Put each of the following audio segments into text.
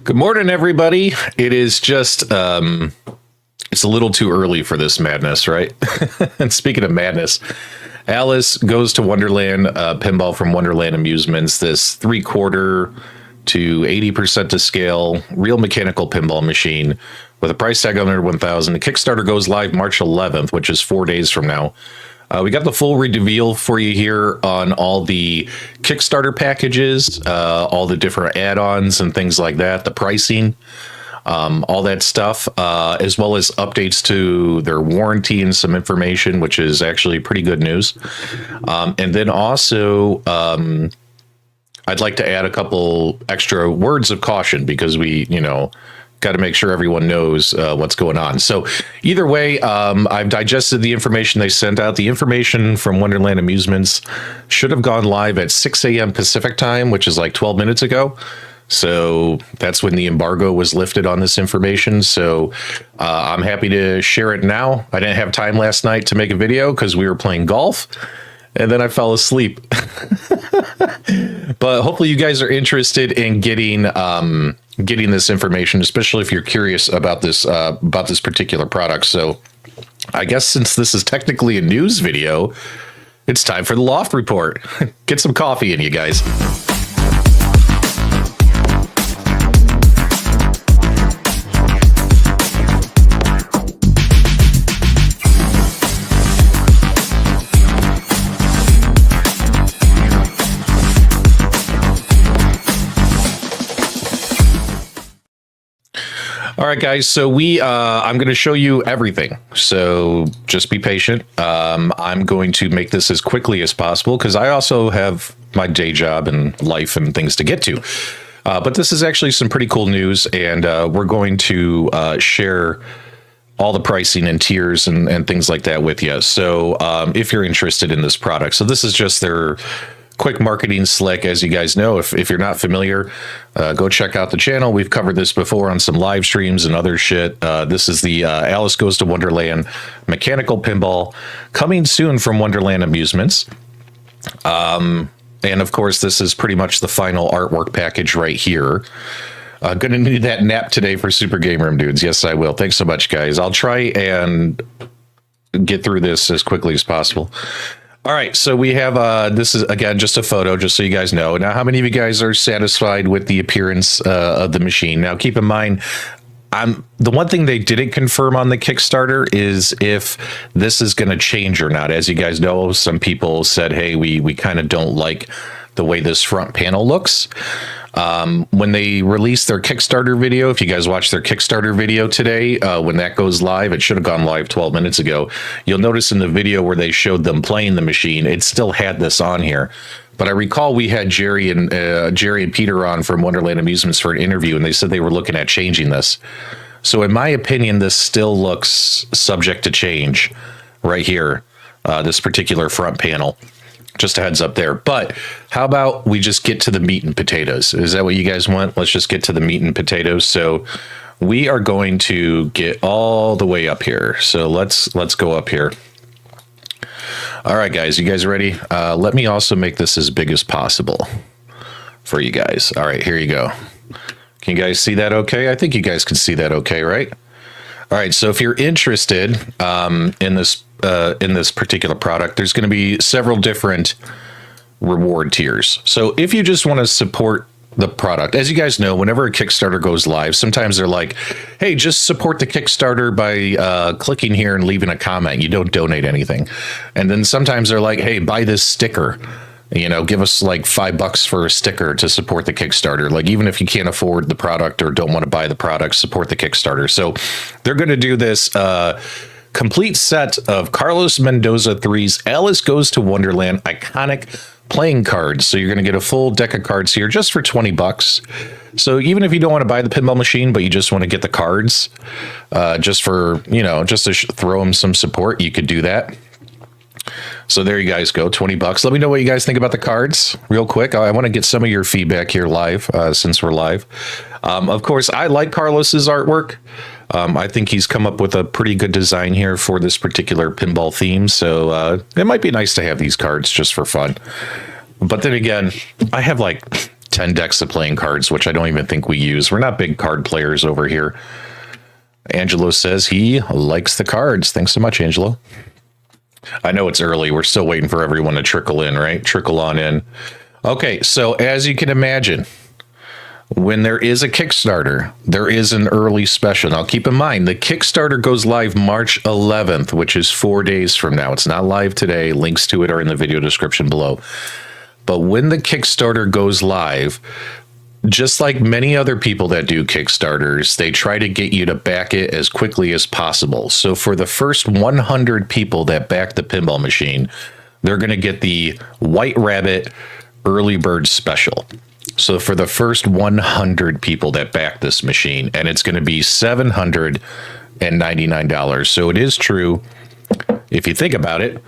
Good morning, everybody. It is just, it's a little too early for this madness, right? And speaking of madness, Alice goes to Wonderland Pinball from Wonderland Amusements, this 3/4 to 80% to scale, real mechanical pinball machine with a price tag under $1,000. The Kickstarter goes live March 11th, which is 4 days from now. We got the full reveal for you here on all the Kickstarter packages, all the different add-ons and things like that, the pricing, all that stuff, as well as updates to their warranty and some information, which is actually pretty good news. And then also, I'd like to add a couple extra words of caution because we, got to make sure everyone knows what's going on. So either way, I've digested the information they sent out. The information from Wonderland Amusements should have gone live at 6 a.m. Pacific time, which is like 12 minutes ago. So that's when the embargo was lifted on this information. So I'm happy to share it now. I didn't have time last night to make a video because we were playing golf. And then I fell asleep. But hopefully you guys are interested in getting this information, especially if you're curious about this particular product. So I guess since this is technically a news video, it's time for the Loft Report. Get some coffee in, you guys. All right, guys, so I'm going to show you everything, so just be patient. I'm going to make this as quickly as possible because I also have my day job and life and things to get to. But this is actually some pretty cool news, and we're going to share all the pricing and tiers and things like that with you. So if you're interested in this product, so this is just their quick marketing slick. As you guys know, if you're not familiar, go check out the channel. We've covered this before on some live streams and other shit. This is the Alice Goes to Wonderland Mechanical Pinball, coming soon from Wonderland Amusements. And of course, this is pretty much the final artwork package right here. Gonna need that nap today for Super Game Room dudes. Yes, I will. Thanks so much, guys. I'll try and get through this as quickly as possible. All right, so we have, this is, again, just a photo, just so you guys know. Now, how many of you guys are satisfied with the appearance of the machine? Now, keep in mind, the one thing they didn't confirm on the Kickstarter is if this is going to change or not. As you guys know, some people said, hey, we kind of don't like the way this front panel looks. When they released their Kickstarter video, if you guys watched their Kickstarter video today, when that goes live, it should have gone live 12 minutes ago. You'll notice in the video where they showed them playing the machine, it still had this on here. But I recall we had Jerry and Peter on from Wonderland Amusements for an interview, and they said they were looking at changing this. So in my opinion, this still looks subject to change right here, this particular front panel. Just a heads up there. But how about we just get to the meat and potatoes? Is that what you guys want? Let's just get to the meat and potatoes. So we are going to get all the way up here. So let's go up here. All right, guys, you guys ready? Let me also make this as big as possible for you guys. All right, here you go. Can you guys see that okay? I think you guys can see that okay, right? All right, so if you're interested in this particular product, there's going to be several different reward tiers. So if you just want to support the product, as you guys know, whenever a Kickstarter goes live, sometimes they're like, hey, just support the Kickstarter by clicking here and leaving a comment. You don't donate anything. And then sometimes they're like, hey, buy this sticker. You know, give us like $5 for a sticker to support the Kickstarter. Like, even if you can't afford the product or don't want to buy the product, support the Kickstarter. So they're going to do this complete set of Carlos Mendoza 3's Alice Goes to Wonderland iconic playing cards. So you're going to get a full deck of cards here just for $20. So even if you don't want to buy the pinball machine, but you just want to get the cards just for, you know, just to throw them some support, you could do that. So there you guys go, $20. Let me know what you guys think about the cards real quick. I want to get some of your feedback here live, since we're live. Of course, I like Carlos's artwork. I think he's come up with a pretty good design here for this particular pinball theme. So it might be nice to have these cards just for fun. But then again, I have like 10 decks of playing cards, which I don't even think we use. We're not big card players over here. Angelo says he likes the cards. Thanks so much, Angelo. I know it's early. We're still waiting for everyone to trickle in, right? Trickle on in. Okay, so as you can imagine, when there is a Kickstarter, there is an early special. Now, keep in mind, the Kickstarter goes live March 11th, which is 4 days from now. It's not live today. Links to it are in the video description below. But when the Kickstarter goes live, just like many other people that do Kickstarters, they try to get you to back it as quickly as possible. So for the first 100 people that back the pinball machine, they're going to get the White Rabbit Early Bird Special. So for the first 100 people that back this machine, and it's going to be $799. So it is true. If you think about it,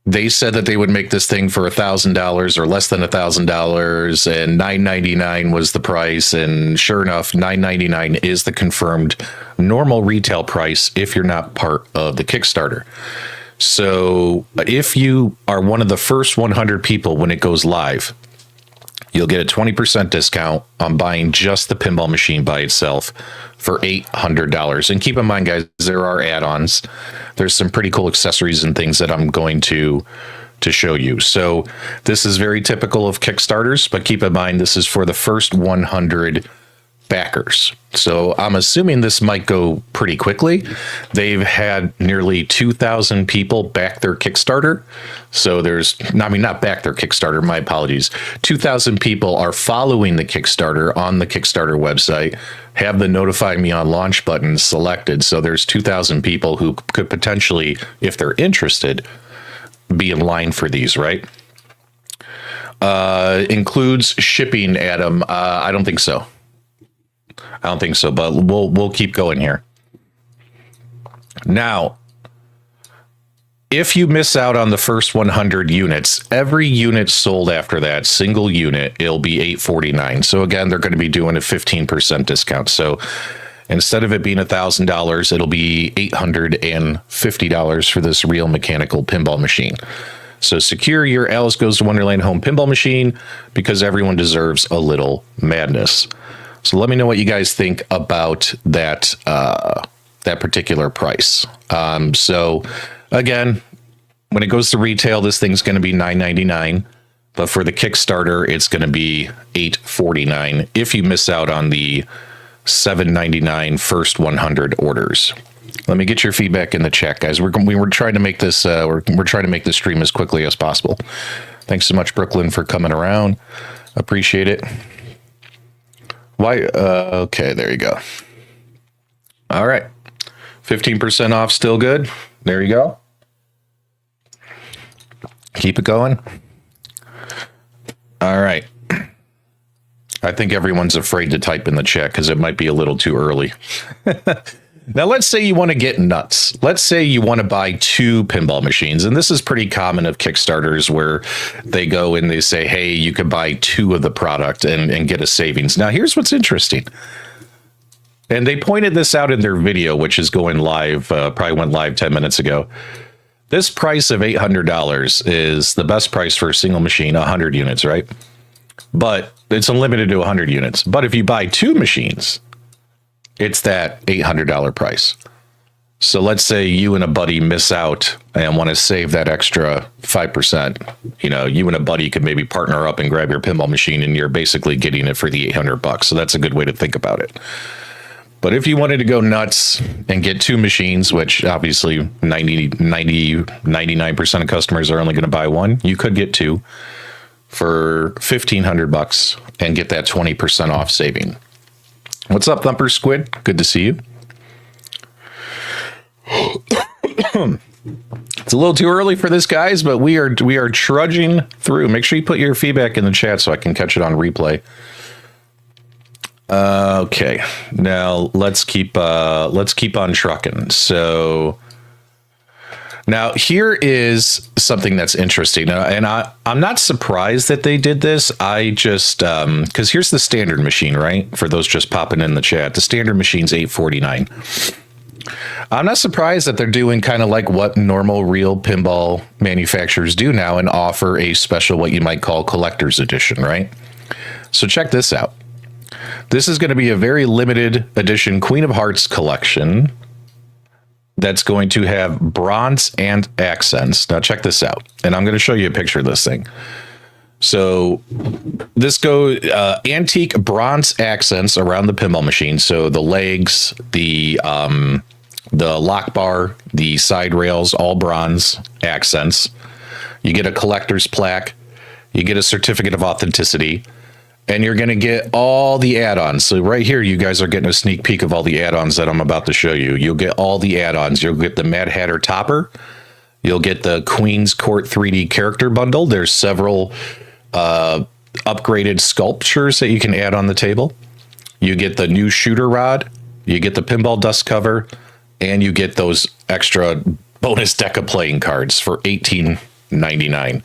they said that they would make this thing for $1,000 or less than $1,000, and $999 was the price. And sure enough, $999 is the confirmed normal retail price if you're not part of the Kickstarter. So if you are one of the first 100 people when it goes live, you'll get a 20% discount on buying just the pinball machine by itself for $800. And keep in mind, guys, there are add-ons. There's some pretty cool accessories and things that I'm going to show you. So this is very typical of Kickstarters, but keep in mind, this is for the first 100 backers. So I'm assuming this might go pretty quickly. They've had nearly 2,000 people back their Kickstarter. So not back their Kickstarter, my apologies. 2,000 people are following the Kickstarter on the Kickstarter website, have the notify me on launch button selected. So there's 2,000 people who could potentially, if they're interested, be in line for these, right? Includes shipping, Adam. I don't think so. But we'll keep going here. Now, if you miss out on the first 100 units, every unit sold after that, single unit, it'll be $849. So again, they're going to be doing a 15% discount. So instead of it being $1,000, it'll be $850 for this real mechanical pinball machine. So secure your Alice Goes to Wonderland home pinball machine, because everyone deserves a little madness. So let me know what you guys think about that that particular price. So again, when it goes to retail, this thing's going to be $999, but for the Kickstarter, it's going to be $849 if you miss out on the $799 first 100 orders. Let me get your feedback in the chat, guys. We're trying to make this we're trying to make this stream as quickly as possible. Thanks so much, Brooklyn, for coming around. Appreciate it. Why? Okay, there you go. All right. 15% off, still good. There you go. Keep it going. All right. I think everyone's afraid to type in the chat because it might be a little too early. Now, let's say you want to get nuts. Let's say you want to buy 2 pinball machines. And this is pretty common of Kickstarters, where they go and they say, hey, you could buy 2 of the product and get a savings. Now, here's what's interesting. And they pointed this out in their video, which is going live, probably went live 10 minutes ago. This price of $800 is the best price for a single machine, 100 units, right? But it's unlimited to 100 units. But if you buy 2 machines, it's that $800 price. So let's say you and a buddy miss out and want to save that extra 5%. You know, you and a buddy could maybe partner up and grab your pinball machine, and you're basically getting it for the $800. So that's a good way to think about it. But if you wanted to go nuts and get 2 machines, which obviously 99% of customers are only going to buy one, you could get 2 for $1,500 and get that 20% off saving. What's up, Thumper Squid? Good to see you. It's a little too early for this, guys, but we are trudging through. Make sure you put your feedback in the chat so I can catch it on replay. Okay, now let's keep on trucking. So now here is something that's interesting, and I'm not surprised that they did this. I just because here's the standard machine, right? For those just popping in the chat, the standard machine's $849. I'm not surprised that they're doing kind of like what normal real pinball manufacturers do now and offer a special, what you might call collector's edition, right? So check this out. This is going to be a very limited edition Queen of Hearts collection that's going to have bronze and accents. Now check this out. And I'm going to show you a picture of this thing. So this goes antique bronze accents around the pinball machine. So the legs, the lock bar, the side rails, all bronze accents. You get a collector's plaque. You get a certificate of authenticity. And you're going to get all the add-ons. So right here, you guys are getting a sneak peek of all the add-ons that I'm about to show you. You'll get all the add-ons. You'll get the Mad Hatter topper. You'll get the Queen's Court 3D character bundle. There's several upgraded sculptures that you can add on the table. You get the new shooter rod. You get the pinball dust cover. And you get those extra bonus deck of playing cards for $18.99.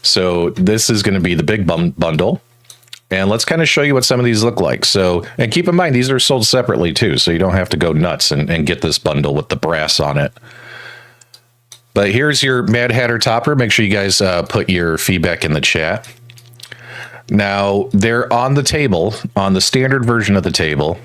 So this is going to be the big bundle. And let's kind of show you what some of these look like. So, and keep in mind, these are sold separately too, so you don't have to go nuts and get this bundle with the brass on it. But here's your Mad Hatter topper. Make sure you guys put your feedback in the chat. Now, they're on the table, on the standard version of the table.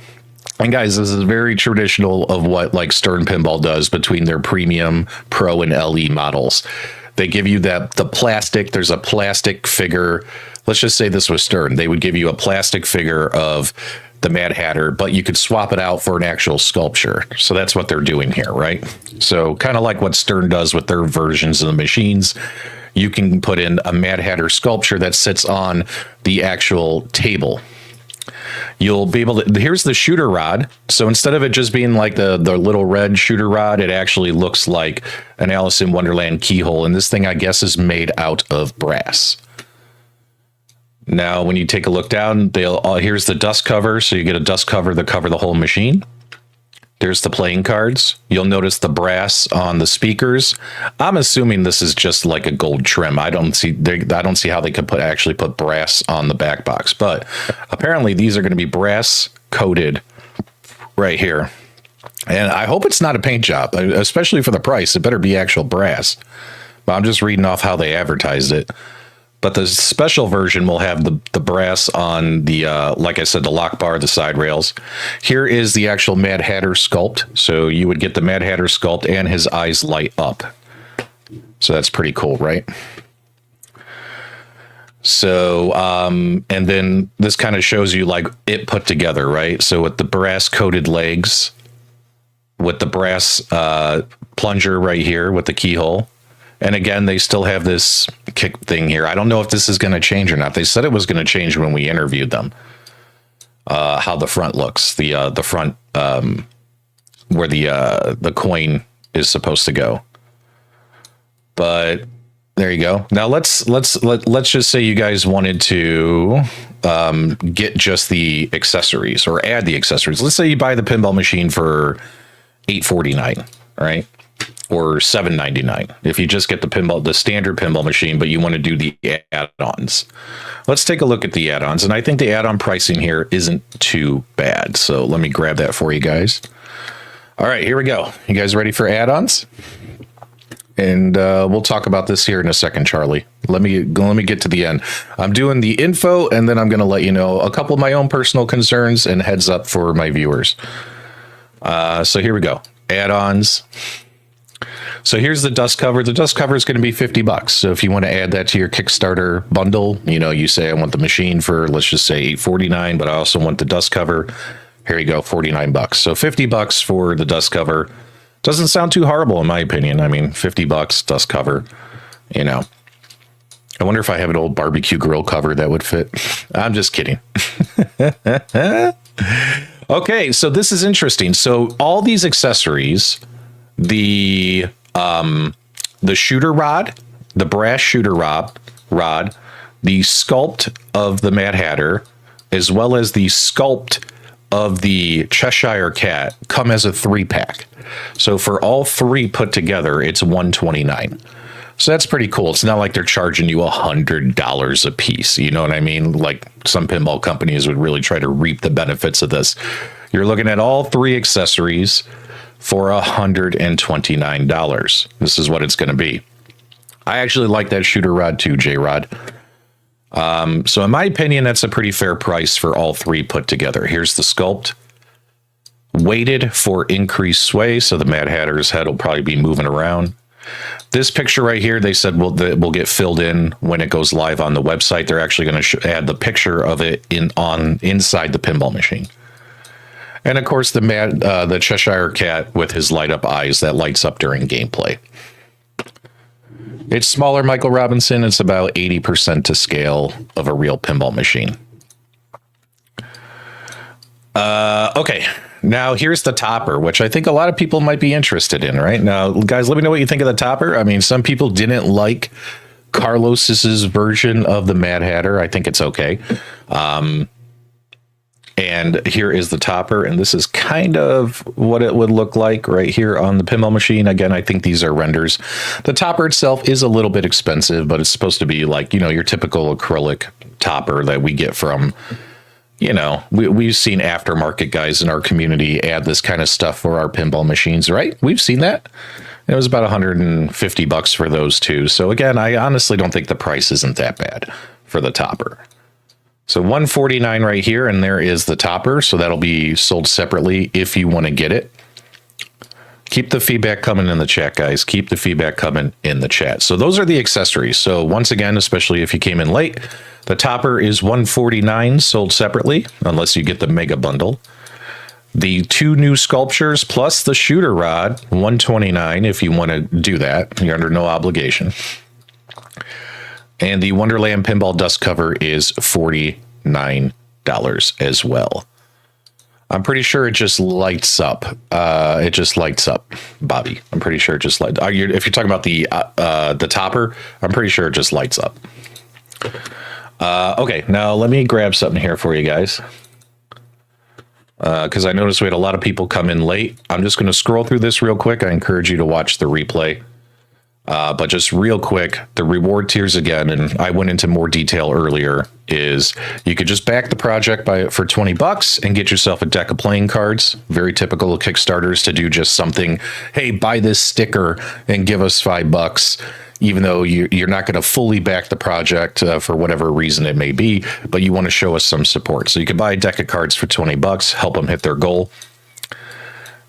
And guys, this is very traditional of what like Stern Pinball does between their premium, pro, and LE models. They give you the plastic. There's a plastic figure. Let's just say this was Stern. They would give you a plastic figure of the Mad Hatter, but you could swap it out for an actual sculpture. So that's what they're doing here, right? So kind of like what Stern does with their versions of the machines. You can put in a Mad Hatter sculpture that sits on the actual table. You'll be able to, here's the shooter rod. So instead of it just being like the little red shooter rod, it actually looks like an Alice in Wonderland keyhole. And this thing, I guess, is made out of brass. Now, when you take a look down, here's the dust cover. So you get a dust cover that cover the whole machine. There's the playing cards. You'll notice the brass on the speakers. I'm assuming this is just like a gold trim. I don't see how they could actually put brass on the back box, but apparently these are going to be brass coated right here. And I hope it's not a paint job, especially for the price. It better be actual brass. But I'm just reading off how they advertised it. But the special version will have the brass on the, like I said, the lock bar, the side rails. Here is the actual Mad Hatter sculpt. So you would get the Mad Hatter sculpt and his eyes light up. So that's pretty cool, right? So, and then this kind of shows you like it put together, right? So with the brass coated legs, with the brass plunger right here with the keyhole. And again, they still have this kick thing here. I don't know if this is going to change or not. They said it was going to change when we interviewed them. How the front looks, the front where the coin is supposed to go. But there you go. Now let's just say you guys wanted to get just the accessories or add the accessories. Let's say you buy the pinball machine for $849, right? Or $799 if you just get the standard pinball machine, but you want to do the add-ons. Let's take a look at the add-ons, and I think the add-on pricing here isn't too bad. So let me grab that for you guys. All right, here we go. You guys ready for add-ons? And we'll talk about this here in a second, Charlie. Let me get to the end. I'm doing the info, and then I'm going to let you know a couple of my own personal concerns and heads up for my viewers. So here we go. Add-ons. So here's the dust cover. The dust cover is going to be $50. So if you want to add that to your Kickstarter bundle, you know, you say I want the machine for, let's just say $8.49, but I also want the dust cover. Here you go, $49. So $50 for the dust cover. Doesn't sound too horrible in my opinion. I mean, $50 dust cover, you know. I wonder if I have an old barbecue grill cover that would fit. I'm just kidding. Okay, so this is interesting. So all these accessories, the shooter rod, the brass shooter rod, the sculpt of the Mad Hatter, as well as the sculpt of the Cheshire Cat come as a 3-pack. So for all three put together, it's $129. So that's pretty cool. It's not like they're charging you $100 a piece. You know what I mean? Like some pinball companies would really try to reap the benefits of this. You're looking at all three accessories for $129. This is what it's going to be. I actually like that shooter rod too, J-Rod. So in my opinion, that's a pretty fair price for all three put together. Here's the sculpt. Weighted for increased sway, so the Mad Hatter's head will probably be moving around. This picture right here, they said will get filled in when it goes live on the website. They're actually going to add the picture of it inside the pinball machine. And of course, the Cheshire Cat with his light up eyes that lights up during gameplay. It's smaller, Michael Robinson. It's about 80% to scale of a real pinball machine. Okay, now here's the topper, which I think a lot of people might be interested in, right? Now, guys, let me know what you think of the topper. I mean, some people didn't like Carlos's version of the Mad Hatter. I think it's okay. And here is the topper, and this is kind of what it would look like right here on the pinball machine. Again, I think these are renders. The topper itself is a little bit expensive, but it's supposed to be like, you know, your typical acrylic topper that we get from, you know, we've seen aftermarket guys in our community add this kind of stuff for our pinball machines, right? We've seen that. It was about $150 for those two. So again, I honestly don't think the price isn't that bad for the topper. So $149 right here, and there is the topper. So that'll be sold separately if you want to get it. Keep the feedback coming in the chat, guys. Keep the feedback coming in the chat. So those are the accessories. So once again, especially if you came in late, the topper is $149 sold separately, unless you get the mega bundle. The two new sculptures plus the shooter rod, $129 if you want to do that. You're under no obligation. And the Wonderland Pinball dust cover is $49 as well. I'm pretty sure it just lights up. It just lights up, Bobby. I'm pretty sure it just lights up. If you're talking about the topper, I'm pretty sure it just lights up. Okay, now let me grab something here for you guys. Because I noticed we had a lot of people come in late. I'm just going to scroll through this real quick. I encourage you to watch the replay. But just real quick, the reward tiers again, and I went into more detail earlier, is you could just back the project for $20 and get yourself a deck of playing cards. Very typical of Kickstarters to do just something. Hey, buy this sticker and give us $5, even though you're not going to fully back the project for whatever reason it may be, but you want to show us some support. So you can buy a deck of cards for $20, help them hit their goal.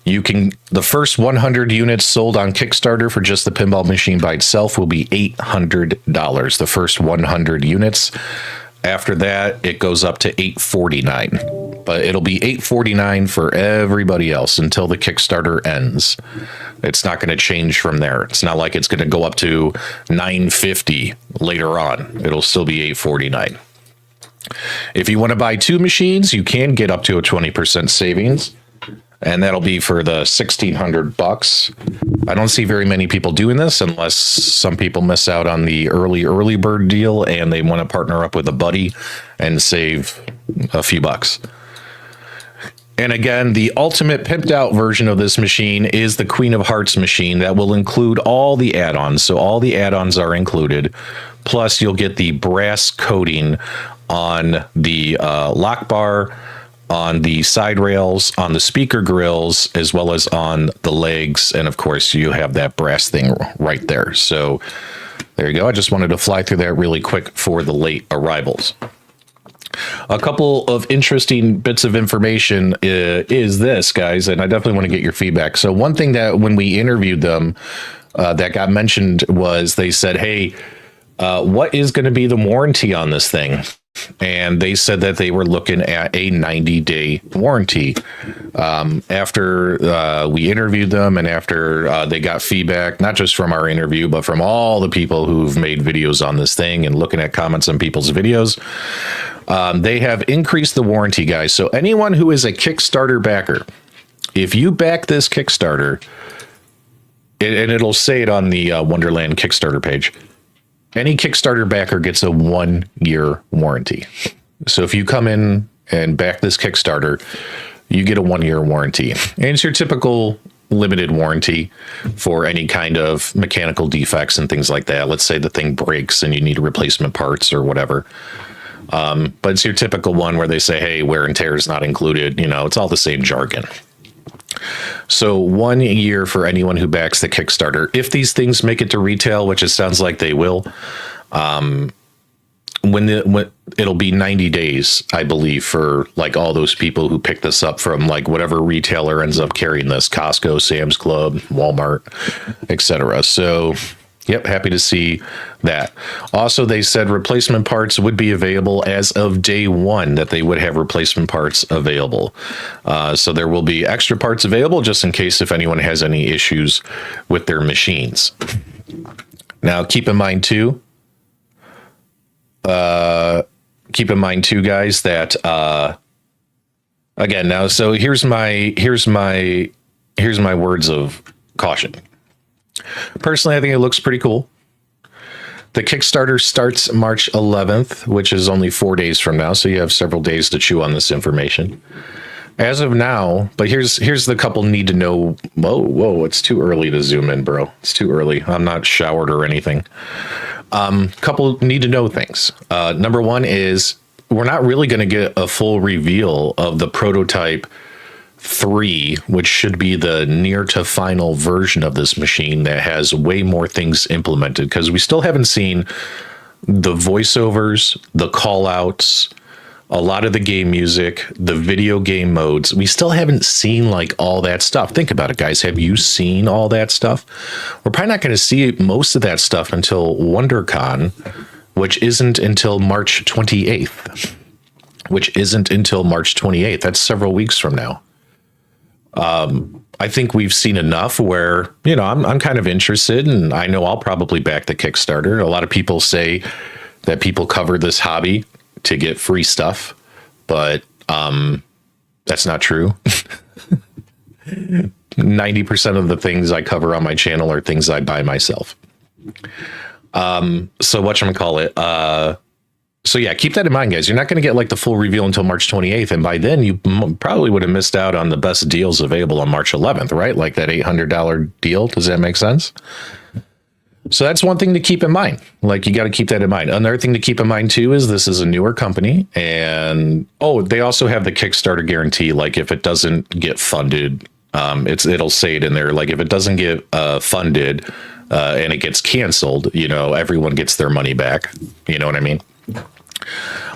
The first 100 units sold on Kickstarter for just the pinball machine by itself will be $800. The first 100 units. After that, it goes up to $849. But it'll be $849 for everybody else until the Kickstarter ends. It's not going to change from there. It's not like it's going to go up to $950 later on. It'll still be $849. If you want to buy two machines, you can get up to a 20% savings. And that'll be for the $1,600. I don't see very many people doing this unless some people miss out on the early bird deal and they want to partner up with a buddy and save a few bucks. And again, the ultimate pimped out version of this machine is the Queen of Hearts machine that will include all the add-ons. So all the add-ons are included. Plus you'll get the brass coating on the lock bar, on the side rails, on the speaker grills, as well as on the legs. And of course, you have that brass thing right there. So there you go. I just wanted to fly through that really quick for the late arrivals. A couple of interesting bits of information is this, guys, and I definitely want to get your feedback. So one thing that when we interviewed them that got mentioned was they said, hey, what is going to be the warranty on this thing? And they said that they were looking at a 90-day warranty. After we interviewed them and after they got feedback, not just from our interview, but from all the people who've made videos on this thing and looking at comments on people's videos, they have increased the warranty, guys. So anyone who is a Kickstarter backer, if you back this Kickstarter, and it'll say it on the Wonderland Kickstarter page, any Kickstarter backer gets a 1-year warranty. So if you come in and back this Kickstarter, you get a 1-year warranty. And it's your typical limited warranty for any kind of mechanical defects and things like that. Let's say the thing breaks and you need replacement parts or whatever. But it's your typical one where they say, hey, wear and tear is not included. You know, it's all the same jargon. So 1 year for anyone who backs the Kickstarter. If these things make it to retail, which it sounds like they will, when it'll be 90 days, I believe, for like all those people who pick this up from like whatever retailer ends up carrying this, Costco, Sam's Club, Walmart, etc. So yep, happy to see that. Also, they said replacement parts would be available as of day one, that they would have replacement parts available. So there will be extra parts available just in case if anyone has any issues with their machines. Now, keep in mind too, guys, that again, now, so here's my words of caution. Personally, I think it looks pretty cool. The Kickstarter starts March 11th, which is only 4 days from now, so you have several days to chew on this information. As of now, but here's the couple need to know. Whoa, it's too early to zoom in, bro. It's too early. I'm not showered or anything. Couple need to know things. Number one is we're not really going to get a full reveal of the prototype 3, which should be the near to final version of this machine that has way more things implemented, because we still haven't seen the voiceovers, the call outs, a lot of the game music, the video game modes. We still haven't seen like all that stuff. Think about it, guys. Have you seen all that stuff? We're probably not going to see most of that stuff until WonderCon, which isn't until March 28th. That's several weeks from now. I think we've seen enough where, you know, I'm kind of interested, and I know I'll probably back the Kickstarter. A lot of people say that people cover this hobby to get free stuff, but that's not true. 90% of the things I cover on my channel are things I buy myself. So whatchamacallit, so yeah, keep that in mind, guys. You're not going to get like the full reveal until March 28th. And by then you probably would have missed out on the best deals available on March 11th, right? Like that $800 deal. Does that make sense? So that's one thing to keep in mind. Like, you got to keep that in mind. Another thing to keep in mind too is this is a newer company, and they also have the Kickstarter guarantee. Like, if it doesn't get funded, it'll say it in there. Like, if it doesn't get funded and it gets canceled, you know, everyone gets their money back. You know what I mean?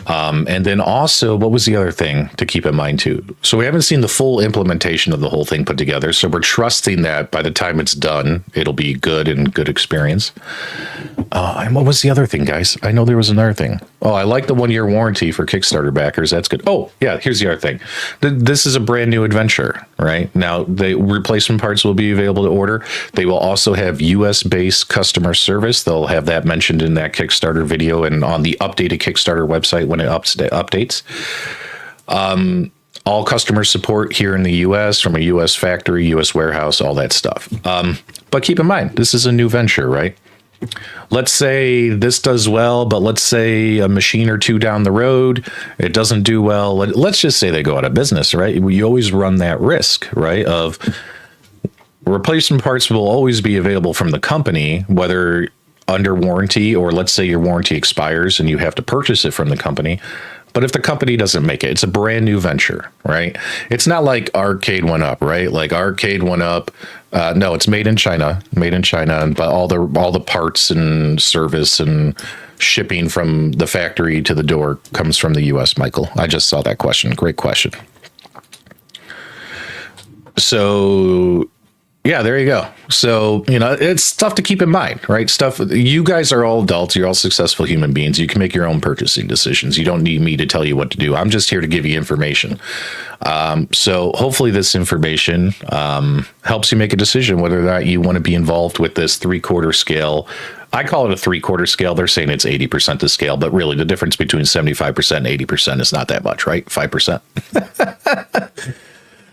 And then also, what was the other thing to keep in mind too? So we haven't seen the full implementation of the whole thing put together. So we're trusting that by the time it's done, it'll be good and good experience. And what was the other thing, guys? I know there was another thing. Oh, I like the 1-year warranty for Kickstarter backers. That's good. Oh, yeah, here's the other thing. This is a brand new adventure, right? Now, the replacement parts will be available to order. They will also have US-based customer service. They'll have that mentioned in that Kickstarter video and on the updated Kickstarter website when it updates. All customer support here in the US from a US factory, US warehouse, all that stuff. But keep in mind, this is a new venture, right? Let's say this does well, but let's say a machine or two down the road, it doesn't do well. Let's just say they go out of business, right? You always run that risk, right? Of replacement parts will always be available from the company, whether under warranty or let's say your warranty expires and you have to purchase it from the company. But if the company doesn't make it, it's a brand new venture, right? It's not like Arcade went up, right? Like Arcade went up. No, it's made in China, but all the parts and service and shipping from the factory to the door comes from the US, Michael. I just saw that question. Great question. So yeah, there you go. So, you know, it's stuff to keep in mind, right? Stuff, you guys are all adults. You're all successful human beings. You can make your own purchasing decisions. You don't need me to tell you what to do. I'm just here to give you information. So hopefully this information helps you make a decision whether or not you want to be involved with this 3/4 scale. I call it a 3/4 scale. They're saying it's 80% to scale, but really the difference between 75% and 80% is not that much, right? 5%.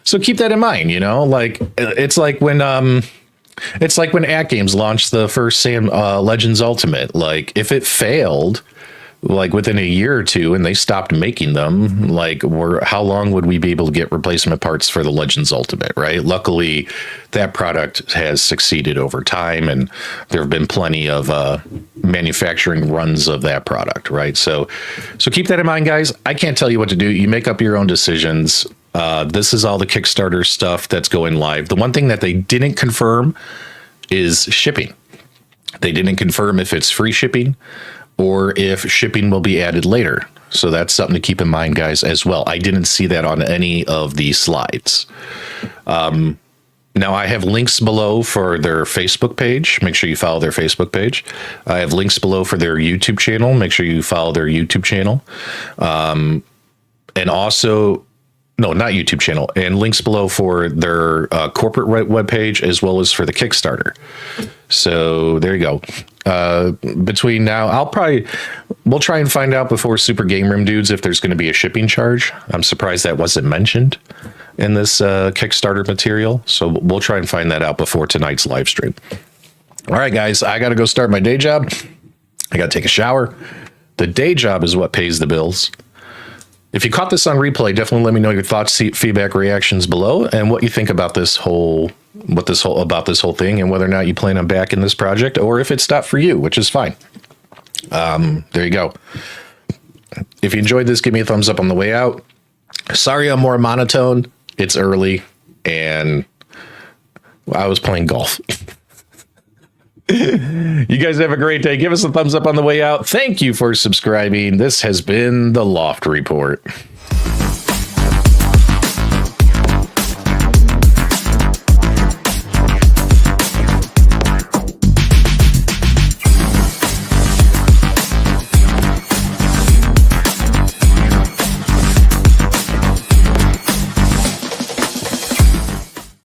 So keep that in mind, you know, like it's like when At Games launched the first Legends Ultimate. Like if it failed, like within a year or two, and they stopped making them, like how long would we be able to get replacement parts for the Legends Ultimate, right? Luckily, that product has succeeded over time, and there have been plenty of manufacturing runs of that product, right? So keep that in mind, guys. I can't tell you what to do. You make up your own decisions. This is all the Kickstarter stuff that's going live. The one thing that they didn't confirm is shipping. They didn't confirm if it's free shipping or if shipping will be added later. So that's something to keep in mind, guys, as well. I didn't see that on any of the slides. Now, I have links below for their Facebook page. Make sure you follow their Facebook page. I have links below for their YouTube channel. Make sure you follow their YouTube channel. And also... No, not YouTube channel, and links below for their corporate webpage as well as for the Kickstarter. So there you go. Between now, we'll try and find out before Super Game Room Dudes if there's going to be a shipping charge. I'm surprised that wasn't mentioned in this Kickstarter material. So we'll try and find that out before tonight's live stream. All right, guys, I got to go start my day job. I got to take a shower. The day job is what pays the bills. If you caught this on replay, definitely let me know your thoughts, feedback, reactions below, and what you think about this whole thing, and whether or not you plan on backing this project, or if it's not for you, which is fine. There you go. If you enjoyed this, give me a thumbs up on the way out. Sorry, I'm more monotone. It's early, and I was playing golf. You guys have a great day. Give us a thumbs up on the way out. Thank you for subscribing. This has been the Loft Report.